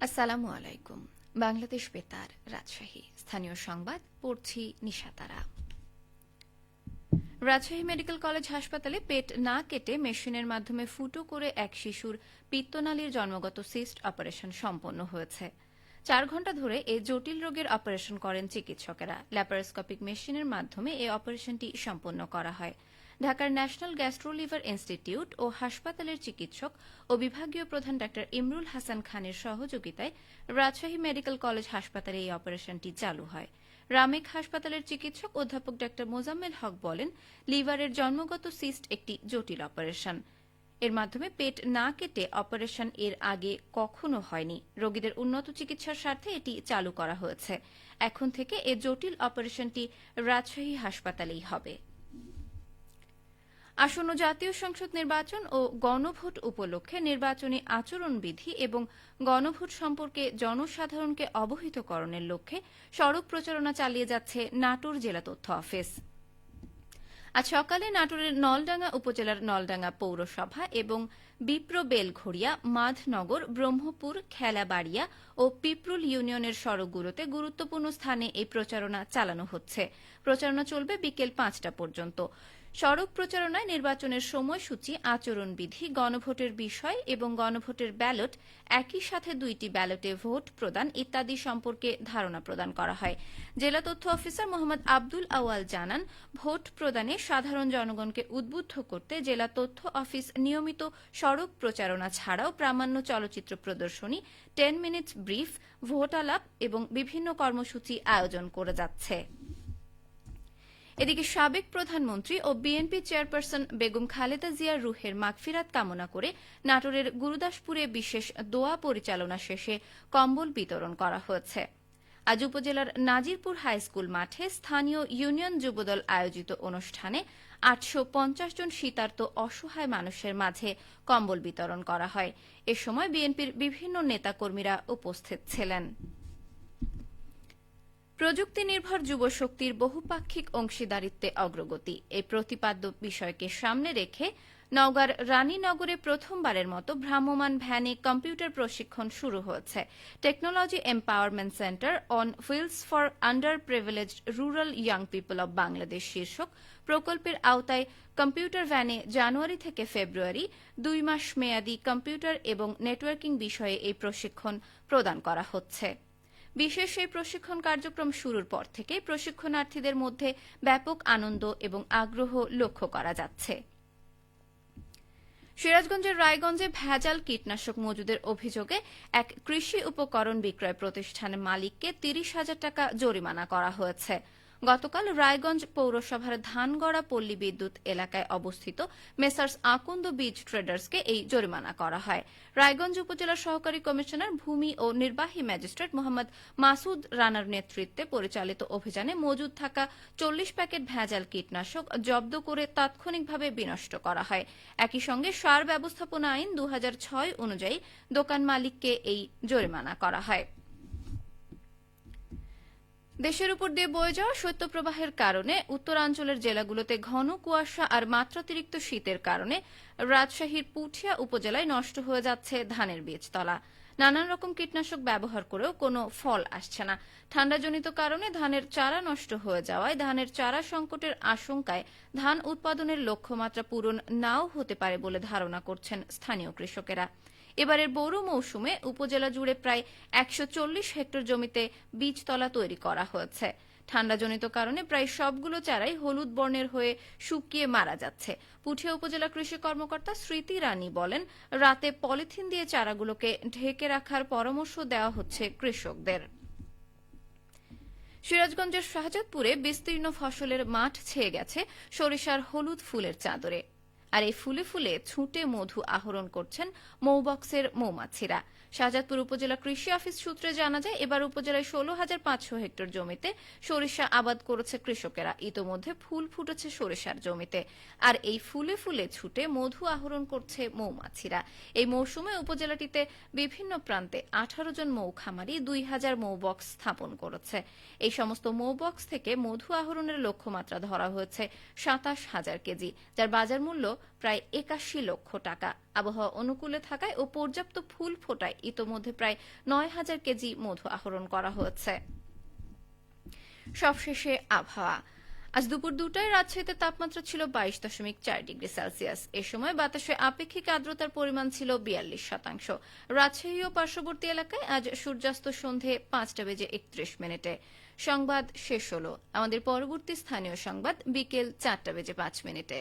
আসসালামু আলাইকুম। বাংলাদেশ বেতার, রাজশাহী। স্থানীয় সংবাদ পড়ছি নিশাতারা। রাজশাহী মেডিকেল কলেজ হাসপাতালে পেট না কেটে মেশিনের মাধ্যমে ফুটো করে এক শিশুর পিত্তনালীর জন্মগত সিস্ট অপারেশন সম্পন্ন হয়েছে। 4 ঘণ্টা ধরে এই জটিল রোগের অপারেশন করেন চিকিৎসকেরা। ল্যাপারোস্কোপিক মেশিনের মাধ্যমে এই অপারেশনটি সম্পন্ন করা হয়। ঢাকার ন্যাশনাল গ্যাস্ট্রোলিভার ইনস্টিটিউট ও হাসপাতালের চিকিৎসক ও বিভাগীয় প্রধান ডা ইমরুল হাসান খানের সহযোগিতায় রাজশাহী মেডিকেল কলেজ হাসপাতালে এই অপারেশনটি চালু হয়। রামেক হাসপাতালের চিকিৎসক অধ্যাপক ডা মোজাম্মেল হক বলেন, লিভারের জন্মগত সিস্ট একটি জটিল অপারেশন। এর মাধ্যমে পেট না কেটে অপারেশন এর আগে কখনো হয়নি। রোগীদের উন্নত চিকিৎসার স্বার্থে এটি চালু করা হয়েছে। এখন থেকে এ জটিল অপারেশনটি রাজশাহী হাসপাতালেই হবে। আসন্ন জাতীয় সংসদ নির্বাচন ও গণভোট উপলক্ষে নির্বাচনী আচরণবিধি এবং গণভোট সম্পর্কে জনসাধারণকে অবহিতকরণের লক্ষ্যে সড়ক প্রচারণা চালিয়ে যাচ্ছে নাটোর জেলা তথ্য অফিস। আজ সকালে নাটোরের নলডাঙ্গা উপজেলার নলডাঙ্গা পৌরসভা এবং বিপ্র বেলঘড়িয়া, মাধনগর, ব্রহ্মপুর, খেলাবাড়িয়া ও পিপরুল ইউনিয়নের সড়কগুলোতে গুরুত্বপূর্ণ স্থানে এই প্রচারণা চালানো হচ্ছে। প্রচারণা চলবে বিকেল 5টা পর্যন্ত। সড়ক প্রচারণায় নির্বাচনের সময়সূচি, আচরণবিধি, গণভোটের বিষয় এবং গণভোটের ব্যালট, একই সাথে 2টি ব্যালটে ভোট প্রদান ইত্যাদি সম্পর্কে ধারণা প্রদান করা হয়। জেলা তথ্য অফিসার মোহাম্মদ আব্দুল আওয়াল জানান, ভোট প্রদানে সাধারণ জনগণকে উদ্বুদ্ধ করতে জেলা তথ্য অফিস নিয়মিত সড়ক প্রচারণা ছাড়াও প্রামাণ্য চলচ্চিত্র প্রদর্শনী, 10 মিনিটস ব্রিফ, ভোট আলাপ এবং বিভিন্ন কর্মসূচি আয়োজন করে যাচ্ছে। এদিকে সাবেক প্রধানমন্ত্রী ও বিএনপি চেয়ারপারসন বেগম খালেদা জিয়ার রুহের মাগফিরাত কামনা করে নাটোরের গুরুদাসপুরে বিশেষ দোয়া পরিচালনা শেষে কম্বল বিতরণ করা হয়েছে। আজ উপজেলার নাজিরপুর হাইস্কুল মাঠে স্থানীয় ইউনিয়ন যুবদল আয়োজিত অনুষ্ঠানে 850 জন শীতার্ত অসহায় মানুষের মাঝে কম্বল বিতরণ করা হয়। এ সময় বিএনপির বিভিন্ন নেতাকর্মীরা উপস্থিত ছিলেন। প্রযুক্তি নির্ভর যুবশক্তির বহুপাক্ষিক অংশীদারিত্বে অগ্রগতি, এই প্রতিপাদ্য বিষয়কে সামনে রেখে নওগাঁর রানীনগরে প্রথমবারের মতো ভ্রাম্যমাণ ভ্যানে কম্পিউটার প্রশিক্ষণ শুরু হয়েছে। Technology empowerment centre on wheels for underprivileged rural young people of Bangladesh শীর্ষক প্রকল্পের আওতায় কম্পিউটার ভ্যানে জানুয়ারি থেকে ফেব্রুয়ারি 2 মাস মেয়াদী কম্পিউটার এবং নেটওয়ার্কিং বিষয়ে এই প্রশিক্ষণ প্রদান করা হচ্ছে। বিশেষ এই প্রশিক্ষণ কার্যক্রম শুরুর পর থেকে প্রশিক্ষণার্থীদের মধ্যে ব্যাপক আনন্দ এবং আগ্রহ লক্ষ্য করা যাচ্ছে। সিরাজগঞ্জের রায়গঞ্জে ভেজাল কীটনাশক মজুদের অভিযোগে এক কৃষি উপকরণ বিক্রয় প্রতিষ্ঠানের মালিককে 30,000 টাকা জরিমানা করা হয়েছে। গতকাল রায়গঞ্জ পৌরসভার ধানগড়া পল্লী বিদ্যুৎ এলাকায় অবস্থিত মেসার্স আকন্দ বীজ ট্রেডার্সকে এই জরিমানা করা হয়। রায়গঞ্জ উপজেলা সহকারী কমিশনার ভূমি ও নির্বাহী ম্যাজিস্ট্রেট মোহাম্মদ মাসুদ রানার নেতৃত্বে পরিচালিত অভিযানে মজুদ থাকা 40 প্যাকেট ভেজাল কীটনাশক জব্দ করে তাৎক্ষণিকভাবে বিনষ্ট করা হয়। একই সঙ্গে সার ব্যবস্থাপনা আইন 2006 অনুযায়ী দোকান মালিককে এই জরিমানা করা হয়। দেশের উপর দিয়ে বয়ে যাওয়া শৈত্যপ্রবাহের কারণে উত্তরাঞ্চলের জেলাগুলোতে ঘন কুয়াশা আর মাত্রাতিরিক্ত শীতের কারণে রাজশাহীর পুঠিয়া উপজেলায় নষ্ট হয়ে যাচ্ছে ধানের বীজতলা। নানান রকম কীটনাশক ব্যবহার করেও কোনো ফল আসছে না। ঠান্ডাজনিত কারণে ধানের চারা নষ্ট হয়ে যাওয়ায় ধানের চারা সংকটের আশঙ্কায় ধান উৎপাদনের লক্ষ্যমাত্রা পূরণ নাও হতে পারে বলে ধারণা করছেন স্থানীয় কৃষকেরা। এবারের বোরো মৌসুমে উপজেলা জুড়ে প্রায় 140 হেক্টর জমিতে বীজতলা তৈরি করা হয়েছে। ঠান্ডাজনিত কারণে প্রায় সবগুলো চারাই হলুদ বর্ণের হয়ে শুকিয়ে মারা যাচ্ছে। পুঠিয়া উপজেলা কৃষি কর্মকর্তা স্মৃতি রানী বলেন, রাতে পলিথিন দিয়ে চারাগুলোকে ঢেকে রাখার পরামর্শ দেওয়া হচ্ছে কৃষকদের। সিরাজগঞ্জের শাহজাদপুরে বিস্তীর্ণ ফসলের মাঠ ছেয়ে গেছে সরিষার হলুদ ফুলের চাদরে। আর এই ফুলে ফুলে ছুটে মধু আহরণ করছেন মৌবক্সের মৌমাছিরা। শাহজাদপুর উপজেলা কৃষি অফিস সূত্রে জানা যায়, এবার উপজেলায় 16,500 হেক্টর জমিতে সরিষা আবাদ করেছে কৃষকেরা। ইতোমধ্যে ফুল ফুটেছে সরিষার জমিতে, আর এই ফুলে ফুলে ছুটে মধু আহরণ করছে মৌমাছিরা। এই মৌসুমে উপজেলাটিতে বিভিন্ন প্রান্তে 18 জন মৌ খামারি 2,000 মৌবক্স স্থাপন করেছে। এই সমস্ত মৌবক্স থেকে মধু আহরণের লক্ষ্যমাত্রা ধরা হয়েছে 27,000 কেজি, যার বাজার মূল্য প্রায় ৮১ লক্ষ টাকা। আবহাওয়া অনুকূলে থাকায় ও পর্যাপ্ত ফুল ফোটায় ইতোমধ্যে প্রায় ৯,০০০ কেজি মধু আহরণ করা হয়েছে। সবশেষে আবহাওয়া। আজ দুপুর ২টায় রাজশাহীতে তাপমাত্রা ছিল ২২.৪ ডিগ্রি সেলসিয়াস। এ সময় বাতাসে আপেক্ষিক আর্দ্রতার পরিমাণ ছিল ৪২%। রাজশাহী ও পার্শ্ববর্তী এলাকায় আজ সূর্যাস্ত সন্ধে ৫টা বেজে ৩১ মিনিটে। সংবাদ শেষ হলো। আমাদের পরবর্তী স্থানীয় সংবাদ বিকেল ৪টা বেজে ৫ মিনিটে।